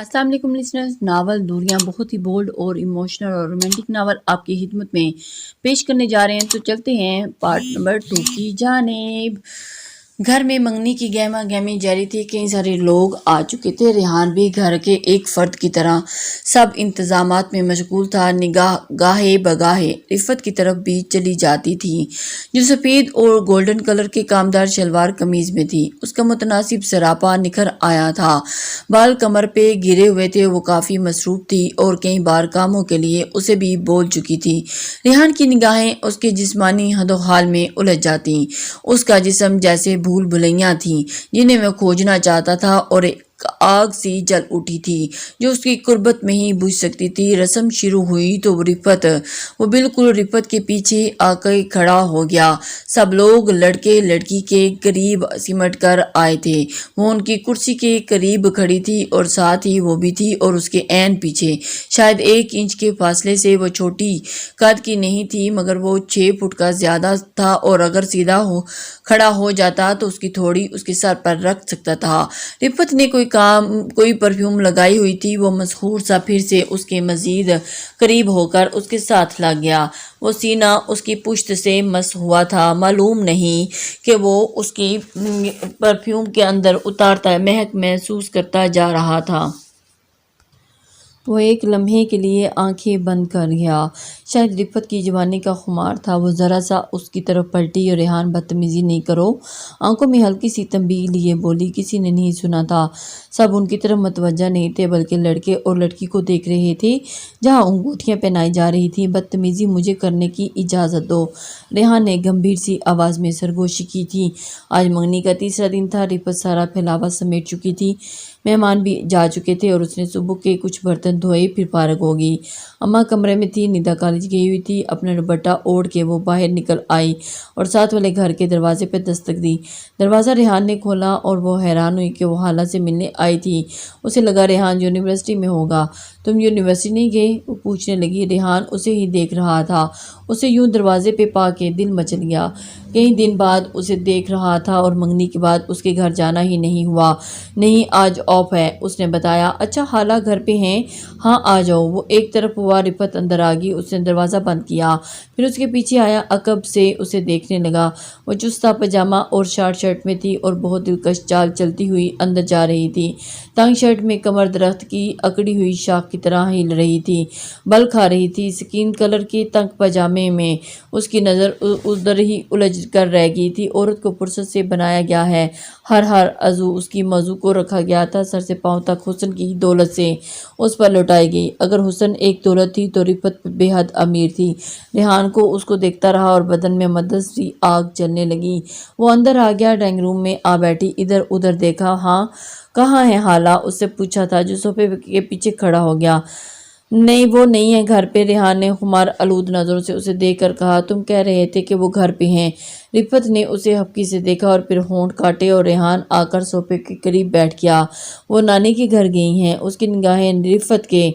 السلام علیکم listeners, novel دوریاں بہت ہی بولڈ اور ایموشنل اور رومانٹک ناول آپ کی خدمت میں پیش کرنے جا رہے ہیں، تو چلتے ہیں پارٹ نمبر 2 کی جانب۔ گھر میں منگنی کی گہما گہمی جاری تھی، کئی سارے لوگ آ چکے تھے، ریحان بھی گھر کے ایک فرد کی طرح سب انتظامات میں مشغول تھا۔ نگاہ گاہے بگاہے رفت کی طرف بھی چلی جاتی تھی، جو سفید اور گولڈن کلر کے کامدار شلوار قمیض میں تھی۔ اس کا متناسب سراپا نکھر آیا تھا، بال کمر پہ گرے ہوئے تھے، وہ کافی مصروف تھی اور کئی بار کاموں کے لیے اسے بھی بول چکی تھی۔ ریحان کی نگاہیں اس کے جسمانی حد و حال میں الجھ جاتیں، اس کا جسم جیسے بھول بھلیاں تھیں جنہیں وہ کھوجنا چاہتا تھا، اور ایک آگ سی جل اٹھی تھی جو اس کی قربت میں ہی بجھ سکتی تھی۔ رسم شروع ہوئی تو وہ بالکل رفت کے پیچھے آ کے کھڑا ہو گیا۔ سب لوگ لڑکے لڑکی کے قریب سمٹ کر آئے تھے، وہ ان کی کرسی کے قریب کھڑی تھی اور ساتھ ہی وہ بھی تھی، اور اس کے عین پیچھے شاید 1 انچ کے فاصلے سے وہ چھوٹی قد کی نہیں تھی، مگر وہ 6 فٹ کا زیادہ تھا، اور اگر سیدھا کھڑا ہو جاتا تو اس کی تھوڑی اس کے سر پر رکھ سکتا تھا۔ رفت نے کوئی پرفیوم لگائی ہوئی تھی، وہ مسحور سا پھر سے اس کے مزید قریب ہو کر اس کے ساتھ لگ گیا۔ وہ سینہ اس کی پشت سے مس ہوا تھا، معلوم نہیں کہ وہ اس کی پرفیوم کے اندر اتارتا مہک محسوس کرتا جا رہا تھا۔ وہ ایک لمحے کے لیے آنکھیں بند کر گیا، شاید رفت کی جوانی کا خمار تھا۔ وہ ذرا سا اس کی طرف پلٹی اور ریحان بدتمیزی نہیں کرو، آنکھوں میں ہلکی سی تنبیہ لیے بولی۔ کسی نے نہیں سنا تھا، سب ان کی طرف متوجہ نہیں تھے بلکہ لڑکے اور لڑکی کو دیکھ رہے تھے جہاں انگوٹھیاں پہنائی جا رہی تھیں۔ بدتمیزی مجھے کرنے کی اجازت دو، ریحان نے گمبھیر سی آواز میں سرگوشی کی تھی۔ آج منگنی کا تیسرا دن تھا، رفت سارا پھیلاوا سمیٹ چکی تھی، مہمان بھی جا چکے تھے اور اس نے صبح کے کچھ برتن دھوئے پھر فارغ ہو گئی۔ اماں کمرے میں تھی، ندا کالج گئی ہوئی تھی۔ اپنا دوپٹہ اوڑھ کے وہ باہر نکل آئی اور ساتھ والے گھر کے دروازے پہ دستک دی۔ دروازہ ریحان نے کھولا اور وہ حیران ہوئی کہ وہ خالہ سے ملنے آئی تھی۔ اسے لگا ریحان یونیورسٹی میں ہوگا۔ تم یونیورسٹی نہیں گئے؟ وہ پوچھنے لگی۔ ریحان اسے ہی دیکھ رہا تھا، اسے یوں دروازے پہ پا کے دل مچل گیا۔ کئی دن بعد اسے دیکھ رہا تھا اور منگنی کے بعد اس کے گھر جانا ہی نہیں ہوا۔ نہیں، آج آف ہے، اس نے بتایا۔ اچھا، خالہ گھر پہ ہیں؟ ہاں آ جاؤ۔ وہ ایک طرف ہوا، رفت اندر آ گئی، اس نے دروازہ بند کیا، پھر اس کے پیچھے آیا، عقب سے اسے دیکھنے لگا۔ وہ چستہ پاجامہ اور شارٹ شرٹ میں تھی اور بہت دلکش چال چلتی ہوئی اندر جا رہی تھی۔ تنگ شرٹ میں کمر درخت کی اکڑی ہوئی شاخ کی طرح ہل رہی تھی، بل کھا رہی تھی۔ سکین کلر کے تنگ پاجامے میں اس کی نظر ادھر ہی الجھ کر رہ گئی تھی۔ عورت کو فرصت سے بنایا گیا ہے، ہر عضو اس کی موضوع کو رکھا گیا تھا، سر سے پاؤں تک حسن کی دولت سے اس پر لوٹائی گئی۔ اگر حسن ایک دولت تھی تو رفت بے حد امیر تھی۔ ریحان کو اس کو دیکھتا رہا اور بدن میں مدھم سی آگ جلنے لگی۔ وہ اندر آ گیا، ڈرائنگ روم میں آ بیٹھی، ادھر ادھر دیکھا۔ ہاں کہاں ہے خالہ؟ اس سے پوچھا تھا جو صوفے کے پیچھے کھڑا ہو گیا۔ نہیں، وہ نہیں ہے گھر پہ، ریحان نے خمار آلود نظروں سے اسے دیکھ کر کہا۔ تم کہہ رہے تھے کہ وہ گھر پہ ہیں۔ رفت نے اسے ہپکی سے دیکھا اور پھر ہونٹ کاٹے اور ریحان آ کر صوفے کے قریب بیٹھ گیا۔ وہ نانی کے گھر گئی ہیں۔ اس کی نگاہیں رفت کے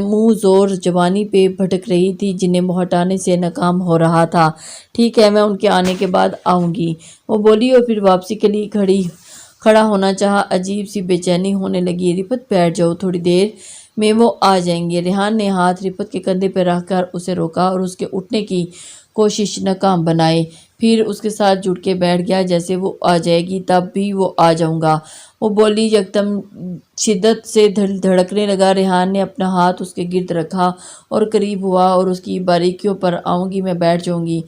منہ زور زبانی پہ بھٹک رہی تھی جنہیں وہ ہٹانے سے ناکام ہو رہا تھا۔ ٹھیک ہے، میں ان کے آنے کے بعد آؤں گی، وہ بولی اور پھر واپسی کے لیے کھڑا ہونا چاہا۔ عجیب سی بے چینی ہونے لگی۔ رفت بیٹھ جاؤ، تھوڑی دیر میں وہ آ جائیں گے۔ ریحان نے ہاتھ رفت کے کندھے پہ رکھ کر اسے روکا اور اس کے اٹھنے کی کوشش ناکام بنائی، پھر اس کے ساتھ جڑ کے بیٹھ گیا۔ جیسے وہ آ جائے گی تب بھی وہ آ جاؤں گا، وہ بولی۔ یکدم شدت سے دل دھڑکنے لگا۔ ریحان نے اپنا ہاتھ اس کے گرد رکھا اور قریب ہوا اور اس کی باریکیوں پر آؤں گی، میں بیٹھ جاؤں گی۔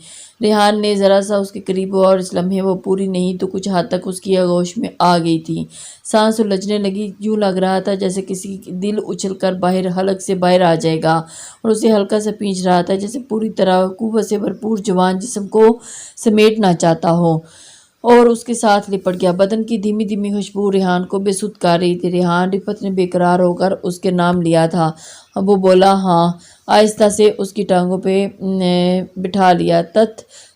ریحان نے ذرا سا اس کے قریب ہوا اور اس لمحے وہ پوری نہیں تو کچھ حد تک اس کی آغوش میں آ گئی تھی۔ سانس الجھنے لگی، یوں لگ رہا تھا جیسے کسی دل اچھل کر باہر حلق سے باہر آ جائے گا اور اسے ہلکا سا کھینچ رہا تھا، جیسے پوری طرح قوت سے بھرپور جوان جسم کو سمیٹنا چاہتا ہو، اور اس کے ساتھ لپٹ گیا۔ بدن کی دھیمی دھیمی خوشبو ریحان کو بے سدھ کر رہی تھی۔ ریحان، رفت نے بے قرار ہو کر اس کے نام لیا تھا۔ وہ بولا۔ ہاں، آہستہ سے اس کی ٹانگوں پہ بٹھا لیا۔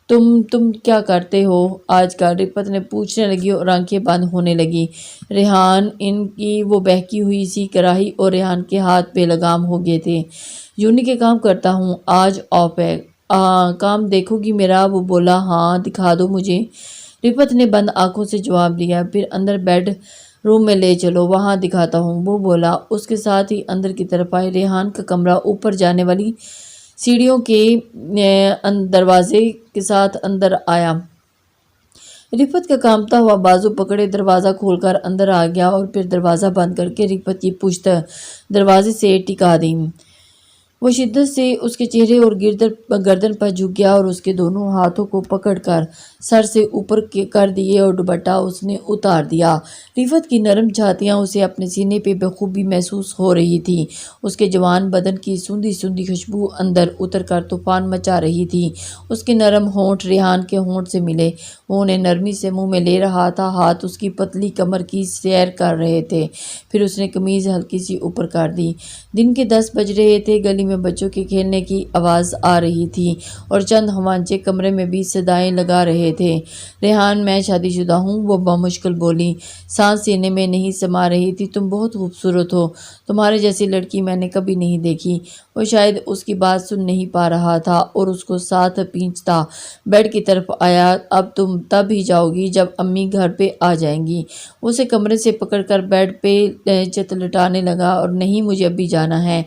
تم کیا کرتے ہو آج کل؟ رفت نے پوچھنے لگی اور آنکھیں بند ہونے لگی۔ ریحان، ان کی وہ بہکی ہوئی سی کراہی اور ریحان کے ہاتھ بے لگام ہو گئے تھے۔ یونی کے کام کرتا ہوں، آج آف ہے۔ کام دیکھو گی میرا؟ وہ بولا۔ ہاں، دکھا دو مجھے، رفت نے بند آنکھوں سے جواب دیا۔ پھر اندر بیڈ روم میں لے چلو، وہاں دکھاتا ہوں، وہ بولا۔ اس کے ساتھ ہی اندر کی طرف آئے۔ ریحان کا کمرہ اوپر جانے والی سیڑھیوں کے دروازے کے ساتھ اندر آیا۔ رفت کا کانپتا ہوا بازو پکڑے دروازہ کھول کر اندر آ گیا اور پھر دروازہ بند کر کے رفت کی پشت دروازے سے ٹکا دی۔ وہ شدت سے اس کے چہرے اور گردن پر جھک گیا اور اس کے دونوں ہاتھوں کو پکڑ کر سر سے اوپر کر دیے اور دوپٹہ اس نے اتار دیا۔ رفت کی نرم چھاتیاں اسے اپنے سینے پہ بخوبی محسوس ہو رہی تھی۔ اس کے جوان بدن کی سوندھی سوندھی خوشبو اندر اتر کر طوفان مچا رہی تھی۔ اس کے نرم ہونٹ ریحان کے ہونٹ سے ملے، وہ انہیں نرمی سے منہ میں لے رہا تھا، ہاتھ اس کی پتلی کمر کی سیر کر رہے تھے۔ پھر اس نے قمیض ہلکی سی اوپر کر دی۔ دن کے 10 بج رہے تھے، گلی میں بچوں کے کھیلنے کی آواز آ رہی تھی اور چند خوانچے کمرے میں بھی صدائیں لگا رہے تھے۔ ریحان، میں شادی شدہ ہوں، وہ بمشکل بولی، سانس سینے میں نہیں سما رہی تھی۔ تم بہت خوبصورت ہو، تمہارے جیسی لڑکی میں نے کبھی نہیں دیکھی۔ وہ شاید اس کی بات سن نہیں پا رہا تھا اور اس کو ساتھ کھینچتا بیڈ کی طرف آیا۔ اب تم تب ہی جاؤ گی جب امی گھر پہ آ جائیں گی۔ وہ اسے کمرے سے پکڑ کر بیڈ پہ چتلٹانے لگا۔ اور نہیں، مجھے ابھی جانا ہے۔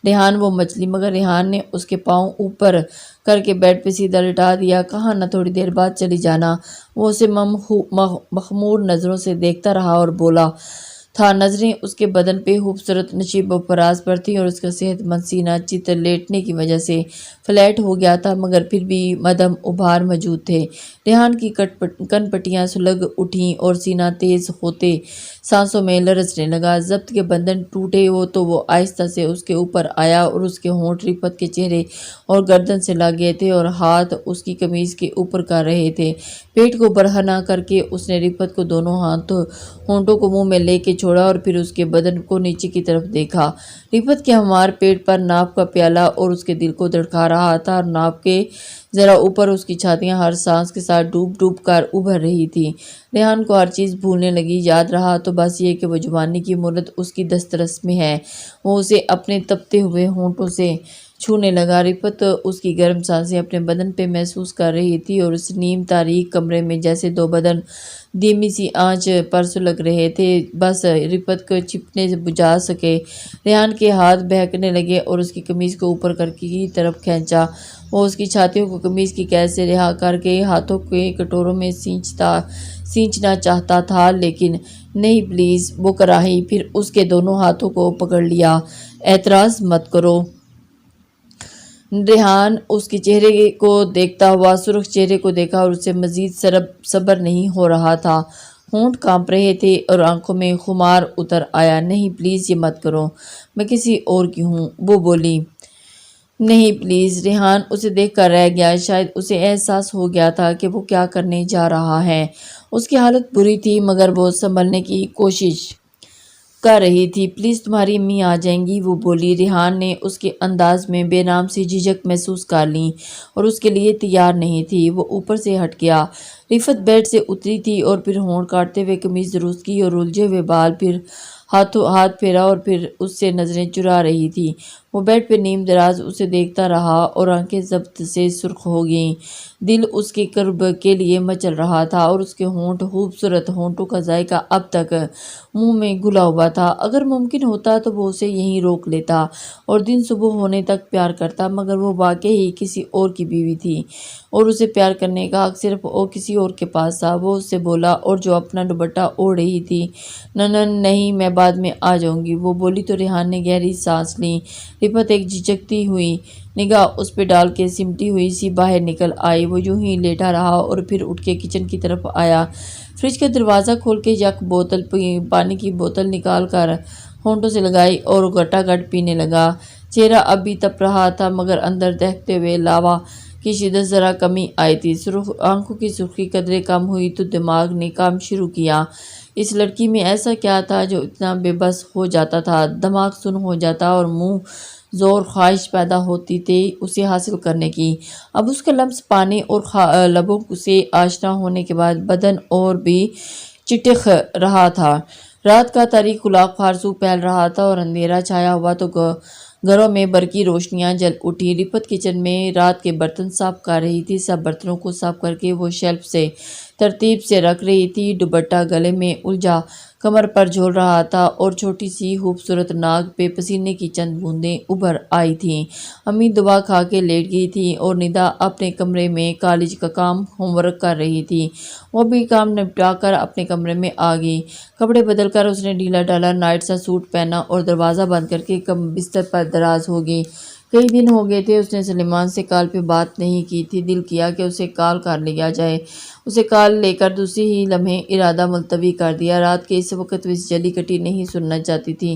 ریحان، وہ مچلی، مگر ریحان نے اس کے پاؤں اوپر کر کے بیڈ پہ سیدھا لٹا دیا۔ کہا نا تھوڑی دیر بعد چلی جانا۔ وہ اسے مخمور نظروں سے دیکھتا رہا اور بولا تھا، نظریں اس کے بدن پہ خوبصورت نشیب و فراز پر تھیں اور اس کا صحت مند سینہ چت لیٹنے کی وجہ سے فلیٹ ہو گیا تھا، مگر پھر بھی مدھم ابھار موجود تھے۔ ریحان کی کن پٹیاں سلگ اٹھیں اور سینہ تیز ہوتے سانسوں میں لرزنے لگا۔ ضبط کے بندھن ٹوٹے تو وہ آہستہ سے اس کے اوپر آیا اور اس کے ہونٹ رفت کے چہرے اور گردن سے لگ گئے تھے اور ہاتھ اس کی قمیض کے اوپر کر رہے تھے۔ پیٹ کو برہنہ کر کے اس نے رفت کو دونوں ہونٹوں کو منہ میں لے کے چھوڑا اور پھر اس کے بدن کو نیچے کی طرف دیکھا۔ رفت کے ہموار پیٹ پر ناف کا پیالہ اور اس کے دل کو دھڑکا رہا تھا اور ناف کے ذرا اوپر اس کی چھاتیاں ہر سانس کے ساتھ ڈوب ڈوب کر ابھر رہی تھی۔ ریحان کو ہر چیز بھولنے لگی، یاد رہا تو بس یہ کہ وہ جوانی کی مہلت اس کی دسترس میں ہے۔ وہ اسے اپنے تپتے ہوئے ہونٹوں سے چھونے لگا۔ رفت اس کی گرم سانسیں اپنے بدن پہ محسوس کر رہی تھی اور اس نیم تاریک کمرے میں جیسے دو بدن دھیمی سی آنچ پر سلگ رہے تھے، بس رفت کو چھپنے سے بجا سکے۔ ریحان کے ہاتھ بہکنے لگے اور اس کی قمیض کو اوپر کر کی طرف کھینچا۔ وہ اس کی چھاتیوں کو قمیض کی قید سے رہا کر کے ہاتھوں کے کٹوروں میں سینچنا چاہتا تھا، لیکن نہیں پلیز، وہ کراہی۔ پھر اس کے دونوں ہاتھوں کو پکڑ لیا۔ اعتراض مت کرو۔ ریحان اس کے چہرے کو دیکھتا ہوا سرخ چہرے کو دیکھا اور اسے مزید صبر نہیں ہو رہا تھا۔ ہونٹ کانپ رہے تھے اور آنکھوں میں خمار اتر آیا۔ نہیں پلیز، یہ مت کرو، میں کسی اور کی ہوں، وہ بولی۔ نہیں پلیز۔ ریحان اسے دیکھ کر رہ گیا۔ شاید اسے احساس ہو گیا تھا کہ وہ کیا کرنے جا رہا ہے۔ اس کی حالت بری تھی مگر وہ سنبھلنے کی کوشش کر رہی تھی۔ پلیز، تمہاری امی آ جائیں گی، وہ بولی۔ ریحان نے اس کے انداز میں بے نام سی جھجک محسوس کر لی اور اس کے لیے تیار نہیں تھی۔ وہ اوپر سے ہٹ گیا۔ رفت بیڈ سے اتری تھی اور پھر ہونٹ کاٹتے ہوئے قمیض درست کی اور الجھے ہوئے بال، پھر ہاتھ پھیرا اور پھر اس سے نظریں چرا رہی تھی۔ وہ بیڈ پہ نیم دراز اسے دیکھتا رہا اور آنکھیں ضبط سے سرخ ہو گئیں۔ دل اس کے قرب کے لیے مچل رہا تھا اور اس کے ہونٹ، خوبصورت ہونٹوں کا ذائقہ اب تک منہ میں گھلا ہوا تھا۔ اگر ممکن ہوتا تو وہ اسے یہیں روک لیتا اور دن صبح ہونے تک پیار کرتا، مگر وہ واقعی کسی اور کی بیوی تھی اور اسے پیار کرنے کا حق صرف کسی اور کے پاس تھا۔ وہ اس سے بولا اور جو اپنا دوپٹہ اوڑھ رہی تھی، نہیں، میں بعد میں آ جاؤں گی، وہ بولی تو ریحان نے گہری سانس لی۔ رفت ایک جھجکتی ہوئی نگاہ اس پہ ڈال کے سمٹی ہوئی سی باہر نکل آئی۔ وہ یوں ہی لیٹا رہا اور پھر اٹھ کے کچن کی طرف آیا۔ فریج کا دروازہ کھول کے یک پانی کی بوتل نکال کر ہونٹوں سے لگائی اور گھٹا گھٹ پینے لگا۔ چہرہ اب بھی تپ رہا تھا مگر اندر دہکتے ہوئے لاوا کی شدت ذرا کمی آئی تھی۔ آنکھوں کی سرخی قدرے کم ہوئی تو دماغ نے کام شروع کیا۔ اس لڑکی میں ایسا کیا تھا جو اتنا بے بس ہو جاتا تھا؟ دماغ سن ہو جاتا اور منہ زور خواہش پیدا ہوتی تھی اسے حاصل کرنے کی۔ اب اس کا لمس پانے اور لبوں سے آشنا ہونے کے بعد بدن اور بھی چٹخ رہا تھا۔ رات کا تاریک غلاق خارسو پھیل رہا تھا اور اندھیرا چھایا ہوا تو گھروں میں برقی روشنیاں جل اٹھی۔ رفت کچن میں رات کے برتن صاف کر رہی تھی۔ سب برتنوں کو صاف کر کے وہ شیلف سے ترتیب سے رکھ رہی تھی۔ دوپٹہ گلے میں الجھا کمر پر جھول رہا تھا اور چھوٹی سی خوبصورت ناک پہ پسینے کی چند بوندیں ابھر آئی تھیں۔ امی دبا کھا کے لیٹ گئی تھیں اور ندا اپنے کمرے میں کالج کا کام ہوم ورک کر رہی تھی۔ وہ بھی کام نپٹا کر اپنے کمرے میں آ گئی۔ کپڑے بدل کر اس نے ڈھیلا ڈھالا نائٹ سا سوٹ پہنا اور دروازہ بند کر کے بستر پر دراز ہو گئی۔ کئی دن ہو گئے تھے اس نے سلیمان سے کال پہ بات نہیں کی تھی۔ دل کیا کہ اسے کال کر لیا جائے۔ اسے کال لے کر دوسرے ہی لمحے ارادہ ملتوی کر دیا۔ رات کے اس وقت وہ جلی کٹی نہیں سننا چاہتی تھی۔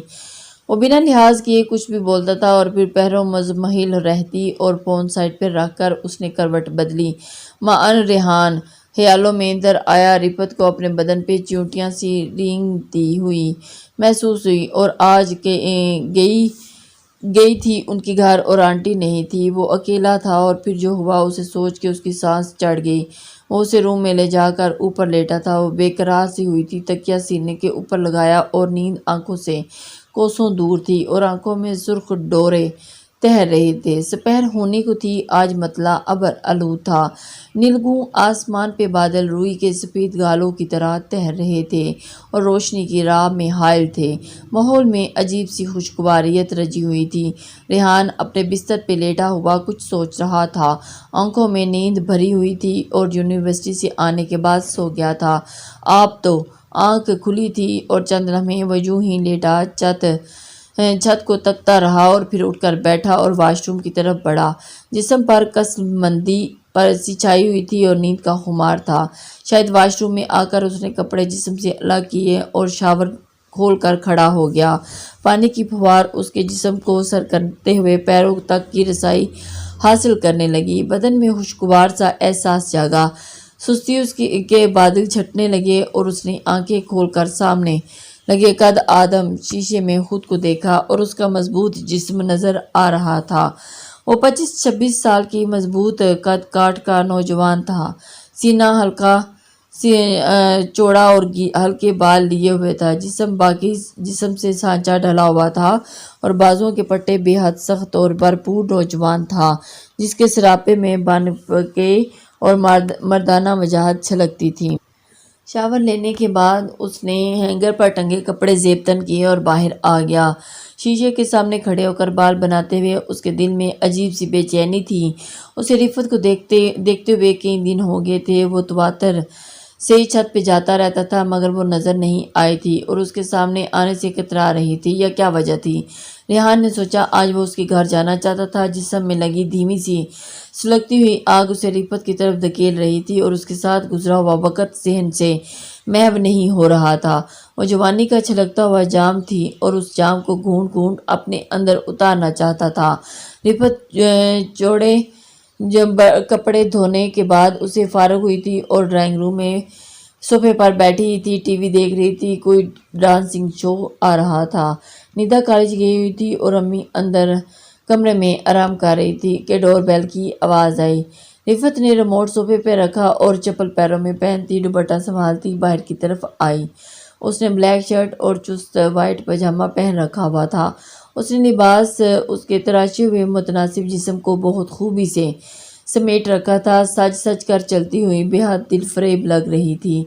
وہ بنا لحاظ کیے کچھ بھی بولتا تھا اور پھر پیروں مزمحل رہتی اور فون سائڈ پہ رکھ کر اس نے کروٹ بدلی۔ معاً ریحان خیالوں میں در آیا۔ رفت کو اپنے بدن پہ چیونٹیاں سی رینگتی ہوئی محسوس ہوئی اور آج گئی تھی ان کے گھر اور آنٹی نہیں تھی۔ وہ اکیلا تھا اور پھر جو ہوا اسے سوچ کے اس کی سانس چڑھ گئی۔ وہ اسے روم میں لے جا کر اوپر لیٹا تھا۔ وہ بے قرار سی ہوئی تھی۔ تکیہ سینے کے اوپر لگایا اور نیند آنکھوں سے کوسوں دور تھی اور آنکھوں میں سرخ ڈورے تہر رہے تھے۔ سپہر ہونے کو تھی۔ آج مطلع ابر آلود تھا۔ نیلگوں آسمان پہ بادل روئی کے سفید گالوں کی طرح تہر رہے تھے اور روشنی کی راہ میں حائل تھے۔ ماحول میں عجیب سی خوشگواریت رچی ہوئی تھی۔ ریحان اپنے بستر پہ لیٹا ہوا کچھ سوچ رہا تھا۔ آنکھوں میں نیند بھری ہوئی تھی اور یونیورسٹی سے آنے کے بعد سو گیا تھا۔ آپ تو آنکھ کھلی تھی اور چند لمحے وہ یوں ہی لیٹا چھت کو تکتا رہا اور پھر اٹھ کر بیٹھا اور واش روم کی طرف بڑھا۔ جسم پر کسمندی پرسی چھائی ہوئی تھی اور نیند کا خمار تھا۔ شاید واش روم میں آ کر اس نے کپڑے جسم سے الگ کیے اور شاور کھول کر کھڑا ہو گیا۔ پانی کی پھوار اس کے جسم کو سر کرتے ہوئے پیروں تک کی رسائی حاصل کرنے لگی۔ بدن میں خوشگوار سا احساس جاگا۔ سستی اس کے بادل چھٹنے لگے اور اس نے آنکھیں کھول کر سامنے لگے قد آدم شیشے میں خود کو دیکھا اور اس کا مضبوط جسم نظر آ رہا تھا۔ وہ 25-26 سال کی مضبوط قد کاٹ کا نوجوان تھا۔ سینہ ہلکا چوڑا اور ہلکے بال لیے ہوئے تھا۔ جسم باقی جسم سے سانچہ ڈھلا ہوا تھا اور بازوؤں کے پٹے بے حد سخت اور بھرپور نوجوان تھا جس کے سراپے میں بانفکے اور مردانہ وجاہت چھلکتی تھی۔ شاور لینے کے بعد اس نے ہینگر پر ٹنگے کپڑے زیب تن کیے اور باہر آ گیا۔ شیشے کے سامنے کھڑے ہو کر بال بناتے ہوئے اس کے دل میں عجیب سی بے چینی تھی۔ اسے رفت کو دیکھتے ہوئے کئی دن ہو گئے تھے۔ وہ تواتر سے چھت پہ جاتا رہتا تھا مگر وہ نظر نہیں آئی تھی اور اس کے سامنے آنے سے کترا رہی تھی۔ یا کیا وجہ تھی؟ ریحان نے سوچا آج وہ اس کے گھر جانا چاہتا تھا۔ جسم میں لگی دھیمی سی سلگتی ہوئی آگ اسے رفت کی طرف دھکیل رہی تھی اور اس کے ساتھ گزرا ہوا وقت ذہن سے محو نہیں ہو رہا تھا۔ وہ جوانی کا چھلکتا ہوا جام تھی اور اس جام کو گھونٹ گھونٹ اپنے اندر اتارنا چاہتا تھا۔ رفت چوڑے کپڑے دھونے کے بعد اسے فارغ ہوئی تھی اور ڈرائنگ روم میں صوفے پر بیٹھی تھی، ٹی وی دیکھ رہی تھی۔ کوئی ڈانسنگ شو آ رہا تھا۔ ندا کالج گئی ہوئی تھی اور امی اندر کمرے میں آرام کر رہی تھی کہ ڈور بیل کی آواز آئی۔ رفت نے ریموٹ صوفے پہ رکھا اور چپل پیروں میں پہنتی دوپٹہ سنبھالتی باہر کی طرف آئی۔ اس نے بلیک شرٹ اور چست وائٹ پاجامہ پہن رکھا ہوا تھا۔ اس نے لباس اس کے تراشے ہوئے متناسب جسم کو بہت خوبی سے سمیٹ رکھا تھا۔ سج سج کر چلتی ہوئی بے حد دل فریب لگ رہی تھی۔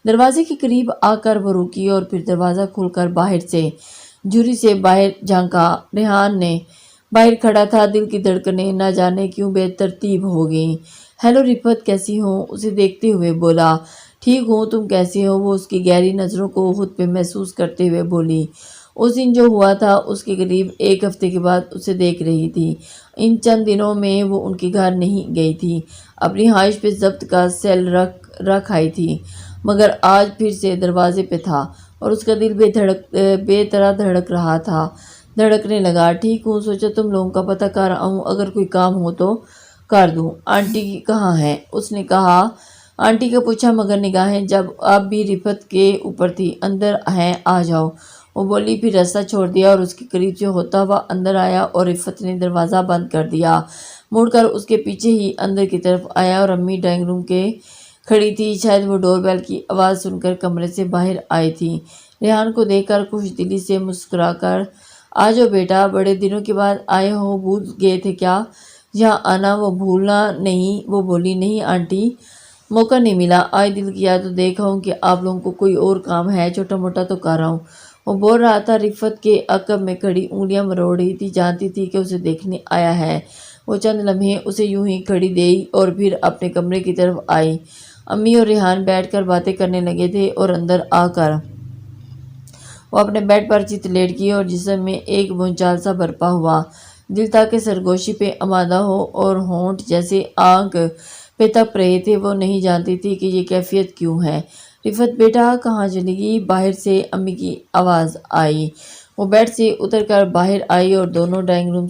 دروازے کے قریب آ کر وہ رکی اور پھر دروازہ کھول کر باہر سے جھری سے باہر جھانکا۔ ریحان نے باہر کھڑا تھا۔ دل کی دھڑکنیں نہ جانے کیوں بے ترتیب ہو گئیں۔ ہیلو رفت، کیسی ہو؟ اسے دیکھتے ہوئے بولا۔ ٹھیک ہوں، تم کیسے ہو؟ وہ اس کی گہری نظروں کو خود پہ محسوس کرتے ہوئے بولی۔ اس دن جو ہوا تھا اس کے قریب ایک ہفتے کے بعد اسے دیکھ رہی تھی۔ ان چند دنوں میں وہ ان کے گھر نہیں گئی تھی۔ اپنی رہائش پہ ضبط کا سیل رکھ آئی تھی مگر آج پھر سے دروازے پہ تھا اور اس کا دل بے طرح دھڑک رہا تھا، دھڑکنے لگا۔ ٹھیک ہوں، سوچا تم لوگوں کا پتہ کر آؤں، اگر کوئی کام ہو تو کر دوں۔ آنٹی کہاں ہے؟ اس نے کہا۔ آنٹی کا پوچھا مگر نگاہیں جب اب بھی رفت کے اوپر تھی۔ اندر ہیں، آ جاؤ، وہ بولی، پھر راستہ چھوڑ دیا اور اس کے قریب سے ہوتا ہوا اندر آیا اور رفت نے دروازہ بند کر دیا۔ مڑ کر اس کے پیچھے ہی اندر کی طرف آیا اور امی ڈرائنگ روم کے کھڑی تھی۔ شاید وہ ڈور بیل کی آواز سن کر کمرے سے باہر آئی تھی۔ ریحان کو دیکھ کر خوش دلی سے مسکرا کر آجو بیٹا، بڑے دنوں کے بعد آئے ہو، بھول گئے تھے کیا یہاں آنا؟ وہ بھولنا نہیں، وہ بولی نہیں آنٹی، موقع نہیں ملا، آج دل کیا تو دیکھا ہوں کہ آپ لوگوں کو کوئی اور کام ہے، چھوٹا موٹا تو کر رہا ہوں۔ وہ بول رہا تھا، رفت کے عقب میں کھڑی انگلیاں مروڑ رہی تھی، جانتی تھی کہ اسے دیکھنے آیا ہے۔ وہ چند لمحے اسے یوں ہی کھڑی دیئی اور پھر اپنے کمرے کی طرف آئی۔ امی اور ریحان بیٹھ کر باتیں کرنے لگے تھے اور اندر آ کر وہ اپنے بیڈ پر چت لیٹ گئی اور جسم میں ایک بھونچال سا برپا ہوا۔ دل تھا کہ سرگوشی پہ آمادہ ہو اور ہونٹ جیسے آگ پہ تپ رہے تھے۔ وہ نہیں جانتی تھی کہ یہ کیفیت کیوں ہے۔ رفت بیٹا کہاں چلی گئی؟ باہر سے امی کی آواز آئی۔ وہ بیڈ سے اتر کر باہر آئی اور دونوں ڈرائنگ روم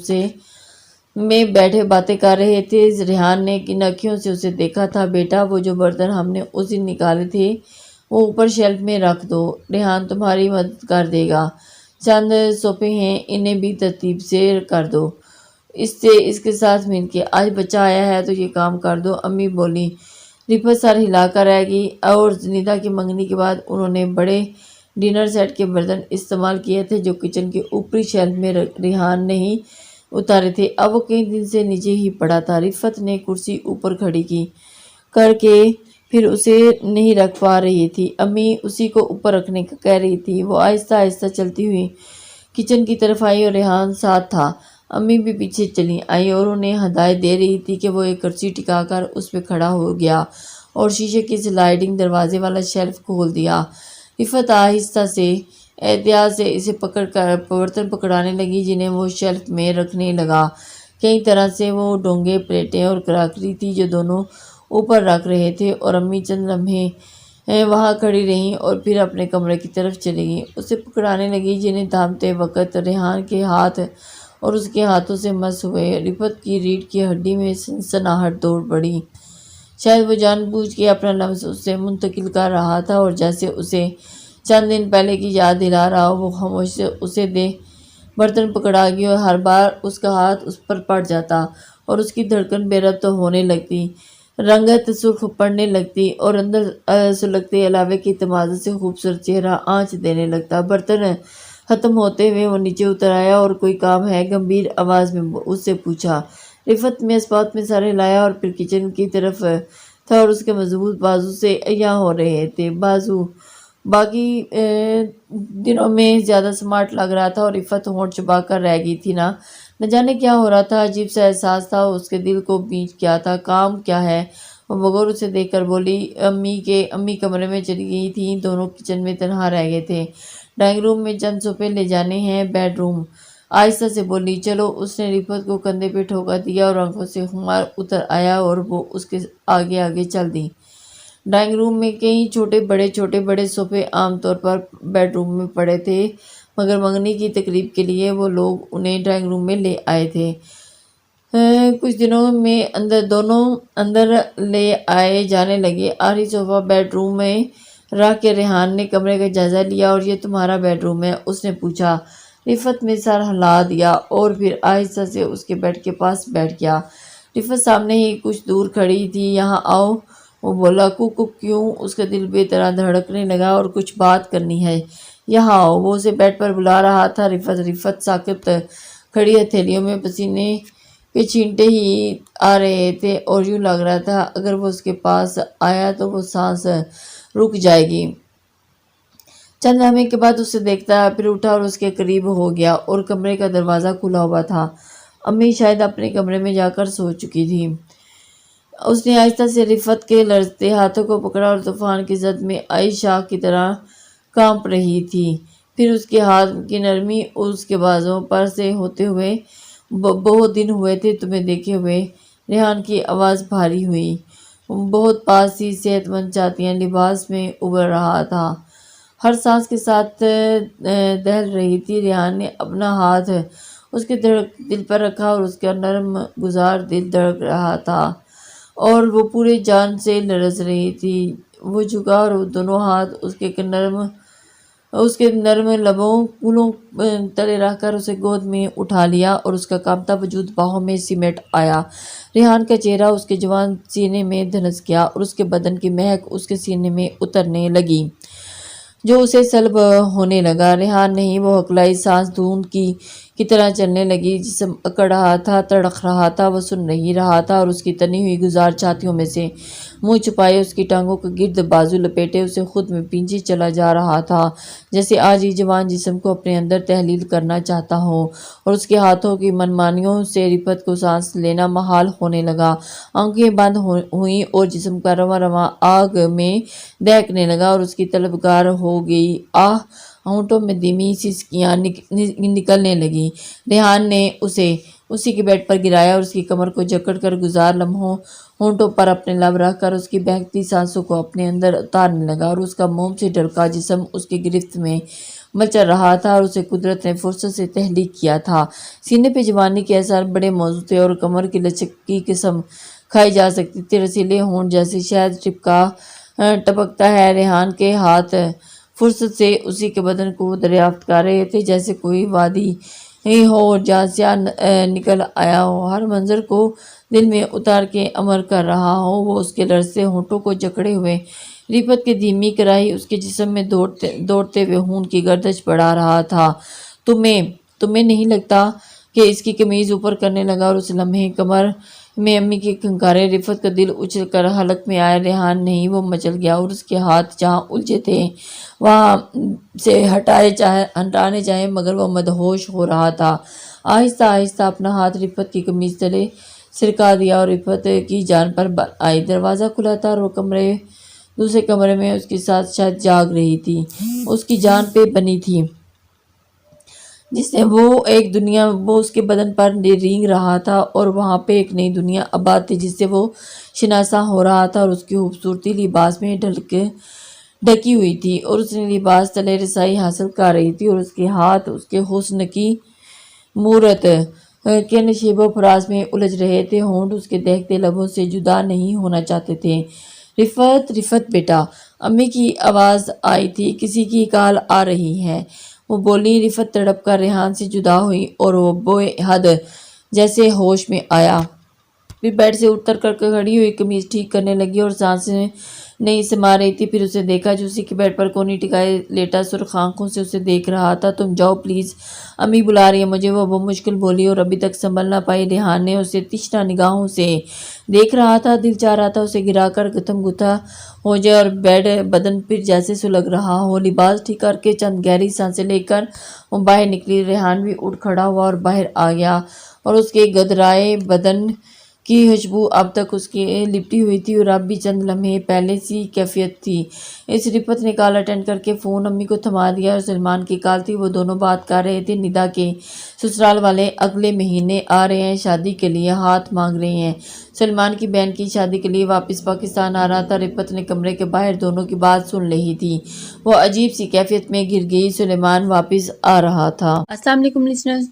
میں بیٹھے باتیں کر رہے تھے۔ ریحان نے کن آنکھوں سے اسے دیکھا تھا۔ بیٹا وہ جو برتن ہم نے اس دن نکالے تھے وہ اوپر شیلف میں رکھ دو، ریحان تمہاری مدد کر دے گا۔ چند سوپے ہیں انہیں بھی ترتیب سے کر دو، اس کے ساتھ مل کے، آج بچہ آیا ہے تو یہ کام کر دو۔ امی بولی۔ رفت سر ہلا کر رہ گئی اور زنیدہ کی منگنی کے بعد انہوں نے بڑے ڈنر سیٹ کے برتن استعمال کیے تھے جو کچن کے اوپری شیلف میں ریحان نے ہی اتارے تھے۔ اب وہ کئی دن سے نیچے ہی پڑا تھا۔ رفت نے کرسی اوپر کھڑی کر کے پھر اسے نہیں رکھ پا رہی تھی۔ امی اسی کو اوپر رکھنے کا کہہ رہی تھی۔ وہ آہستہ آہستہ چلتی ہوئی کچن کی طرف آئی اور ریحان ساتھ تھا۔ امی بھی پیچھے چلی آئی اور انہیں ہدایت دے رہی تھی کہ وہ ایک کرسی ٹکا کر اس پہ کھڑا ہو گیا اور شیشے کی سلائڈنگ دروازے والا شیلف کھول دیا۔ رفت آہستہ سے احتیاط سے اسے پکڑ کر برتن پکڑانے لگی جنہیں وہ شیلف میں رکھنے لگا۔ کئی طرح سے وہ ڈونگے، پلیٹیں اور کراکری تھی جو دونوں اوپر رکھ رہے تھے اور امی چند لمحے وہاں کھڑی رہیں اور پھر اپنے کمرے کی طرف چلی گئیں۔ اسے پکڑانے لگی جنہیں تھامتے وقت ریحان کے ہاتھ اور اس کے ہاتھوں سے مس ہوئے۔ رفت کی ریڑھ کی ہڈی میں سنسناہٹ دوڑ پڑی۔ شاید وہ جان بوجھ کے اپنا لفظ اس سے منتقل کر رہا تھا اور جیسے اسے چند دن پہلے کی یاد دلا رہا ہو۔ وہ خاموش سے اسے برتن پکڑا گئی اور ہر بار اس کا ہاتھ اس پر پڑ جاتا اور اس کی دھڑکن بے ربط ہونے لگتی، رنگت سرخ پڑنے لگتی اور اندر سلگتے علاوے کی تمازن سے خوبصورت چہرہ آنچ دینے لگتا۔ برتن ختم ہوتے ہوئے وہ نیچے اتر آیا اور کوئی کام ہے؟ گمبھیر آواز میں اس سے پوچھا۔ رفت مسبات میں سر ہلایا اور پھر کچن کی طرف تھا اور اس کے مضبوط بازو سے عیاں ہو رہے تھے۔ بازو باقی دنوں میں زیادہ سمارٹ لگ رہا تھا اور رفت ہونٹ چبا کر رہ گئی تھی۔ نہ جانے کیا ہو رہا تھا، عجیب سا احساس تھا، اس کے دل کو بھینچ گیا تھا۔ کام کیا ہے؟ وہ بغور اسے دیکھ کر بولی۔ امی کمرے میں چلی گئی تھیں، دونوں کچن میں تنہا رہ گئے تھے۔ ڈرائنگ روم میں چند سوپے لے جانے ہیں، بیڈ روم، آہستہ سے بولی۔ چلو۔ اس نے رفت کو کندھے پہ ٹھوکا دیا اور آنکھوں سے خمار اتر آیا اور وہ اس کے آگے آگے چل دی۔ ڈرائنگ روم میں کئی چھوٹے بڑے سوپے عام طور پر بیڈ روم میں پڑے تھے، مگر منگنی کی تقریب کے لیے وہ لوگ انہیں ڈرائنگ روم میں لے آئے تھے۔ کچھ دنوں میں دونوں اندر لے آئے جانے لگے۔ آخری صوفہ بیڈ روم میں رکھ کے ریحان نے کمرے کا جائزہ لیا۔ اور یہ تمہارا بیڈ روم ہے؟ اس نے پوچھا۔ رفت نے سر ہلا دیا اور پھر آہستہ سے اس کے بیڈ کے پاس بیٹھ گیا۔ رفت سامنے ہی کچھ دور کھڑی تھی۔ یہاں آؤ، وہ بولا۔ کیوں؟ اس کا دل بے طرح دھڑکنے لگا۔ اور کچھ بات کرنی ہے؟ یہاں آؤ، وہ اسے بیڈ پر بلا رہا تھا۔ رفت ساکت کھڑی، ہتھیلیوں میں پسینے کے چھینٹے ہی آ رہے تھے اور یوں لگ رہا تھا اگر وہ اس کے پاس آیا تو وہ سانس رک جائے گی۔ چند لمحے کے بعد اسے دیکھتا، پھر اٹھا اور اس کے قریب ہو گیا اور کمرے کا دروازہ کھلا ہوا تھا۔ امی شاید اپنے کمرے میں جا کر سو چکی تھی۔ اس نے آہستہ سے رفت کے لرزتے ہاتھوں کو پکڑا اور طوفان کی زد میں آئی شاخ کی طرح کانپ رہی تھی۔ پھر اس کے ہاتھ کی نرمی اس کے بازوؤں پر سے ہوتے ہوئے۔ بہت دن ہوئے تھے تمہیں دیکھے ہوئے۔ ریحان کی آواز بھاری ہوئی۔ بہت پاس ہی صحت مند چھاتیاں لباس میں ابھر رہا تھا، ہر سانس کے ساتھ دہل رہی تھی۔ ریحان نے اپنا ہاتھ اس کے دل پر رکھا اور اس کا نرم گزار دل دھڑک رہا تھا اور وہ پورے جان سے لرز رہی تھی۔ وہ جھکا اور دونوں ہاتھ اس کے نرم لبوں کولوں تلے رکھ کر اسے گود میں اٹھا لیا اور اس کا کانپتا وجود باہوں میں سمیٹ آیا۔ ریحان کا چہرہ اس کے جوان سینے میں دھنس گیا اور اس کے بدن کی مہک اس کے سینے میں اترنے لگی جو اسے سلب ہونے لگا۔ ریحان نہیں، وہ ہکلائی سانس دھند کی کی طرح چلنے لگی، جسم اکڑ رہا تھا، تڑک رہا تھا، وہ سن نہیں رہا تھا اور اس کی تنی ہوئی گزار چھاتیوں میں سے منہ چھپائے، اس کی ٹانگوں کے گرد بازو لپیٹے، اسے خود میں پیچھے چلا جا رہا تھا، جیسے آج ہی جوان جسم کو اپنے اندر تحلیل کرنا چاہتا ہو، اور اس کے ہاتھوں کی منمانیوں سے رفعت کو سانس لینا محال ہونے لگا۔ آنکھیں بند ہوئیں اور جسم کا رواں رواں آگ میں دہکنے لگا اور اس کی طلبگار ہو گئی آہ، ہونٹوں میں دھیمی سسکیاں نکلنے لگیں۔ ریحان نے اسے اسی کے بیڈ پر گرایا اور اس کی کمر کو جکڑ کر گزار لمحوں ہونٹوں پر اپنے لب رکھ کر اس کی بہکتی سانسوں کو اپنے اندر اتارنے لگا، اور اس کا موم سے ڈھلکا جسم اس کی گرفت میں مچل رہا تھا اور اسے قدرت نے فرصت سے تحلیق کیا تھا۔ سینے پہ جوانی کے اثار بڑے موزوں تھے اور کمر کی لچک کی قسم کھائی جا سکتی تھی، رسیلے ہونٹ جیسے شہد ٹپکتا ہے۔ ریحان کے ہاتھ فرصت سے اسی کے بدن کو دریافت کر رہے تھے، جیسے کوئی وادی ہو جہاں سیاہ نکل آیا ہو، ہر منظر کو دل میں اتار کے امر کر رہا ہو۔ وہ اس کے لرزتے ہونٹوں کو جکڑے ہوئے رفعت کی دھیمی کراہی اس کے جسم میں دوڑتے ہوئے خون کی گردش بڑھا رہا تھا۔ تمہیں نہیں لگتا کہ اس کی قمیض اوپر کرنے لگا اور اس لمحے کمر میں امی کے کھنکارے، رفعت کا دل اچھل کر حلق میں آیا۔ ریحان نہیں، وہ مچل گیا اور اس کے ہاتھ جہاں الجھے تھے وہاں سے ہٹانے چاہے، مگر وہ مدہوش ہو رہا تھا۔ آہستہ آہستہ اپنا ہاتھ رفعت کی قمیض تلے سرکا دیا اور رفعت کی جان پر بل آئی۔ دروازہ کھلا تھا اور وہ دوسرے کمرے میں اس کے ساتھ شاید جاگ رہی تھی، اس کی جان پہ بنی تھی، جس سے وہ اس کے بدن پر رینگ رہا تھا، اور وہاں پہ ایک نئی دنیا آباد تھی جس سے وہ شناسا ہو رہا تھا، اور اس کی خوبصورتی لباس میں ڈھکی ہوئی تھی، اور اس نے لباس تلے رسائی حاصل کر رہی تھی، اور اس کے ہاتھ اس کے حسن کی مورت کے نشیب و فراز میں الجھ رہے تھے، ہونٹ اس کے دہکتے لبوں سے جدا نہیں ہونا چاہتے تھے۔ رفعت بیٹا، امی کی آواز آئی تھی، کسی کی کال آ رہی ہے، وہ بولی۔ رفعت تڑپ کر ریحان سے جدا ہوئی اور وہ بے حد جیسے ہوش میں آیا، پھر بیڈ سے اٹھ کر کھڑی ہوئی، قمیض ٹھیک کرنے لگی اور سانسیں نہیں سما رہی تھی۔ پھر اسے دیکھا جو اسی کے بیڈ پر کونی ٹکائے لیٹا سرخ آنکھوں سے اسے دیکھ رہا تھا۔ تم جاؤ پلیز، امی بلا رہی ہیں مجھے، وہ بمشکل بولی، اور ابھی تک سنبھل نہ پائی۔ ریحان نے اسے تشنہ نگاہوں سے دیکھ رہا تھا، دل چاہ رہا تھا اسے گرا کر گتھم گتھا ہو جائے اور بدن پھر جیسے سلگ رہا ہو۔ لباس ٹھیک کر کے چند گہری سانسیں لے کر وہ باہر نکلی۔ ریحان بھی اٹھ کھڑا ہوا اور باہر آ گیا، اور اس کے گدرائے بدن کی خوشبو اب تک اس کی لپٹی ہوئی تھی اور اب بھی چند لمحے پہلے سی کیفیت تھی۔ اس رفعت نے کال اٹینڈ کر کے فون امی کو تھما دیا، اور سلمان کی کال تھی، وہ دونوں بات کر رہے تھے۔ ندا کے سسرال والے اگلے مہینے آ رہے ہیں، شادی کے لیے ہاتھ مانگ رہے ہیں، سلمان کی بہن کی شادی کے لیے واپس پاکستان آ رہا تھا۔ رفعت نے کمرے کے باہر دونوں کی بات سن لی تھی، وہ عجیب سی کیفیت میں گر گئی، سلیمان واپس آ رہا تھا۔ السلام علیکم لسنرز،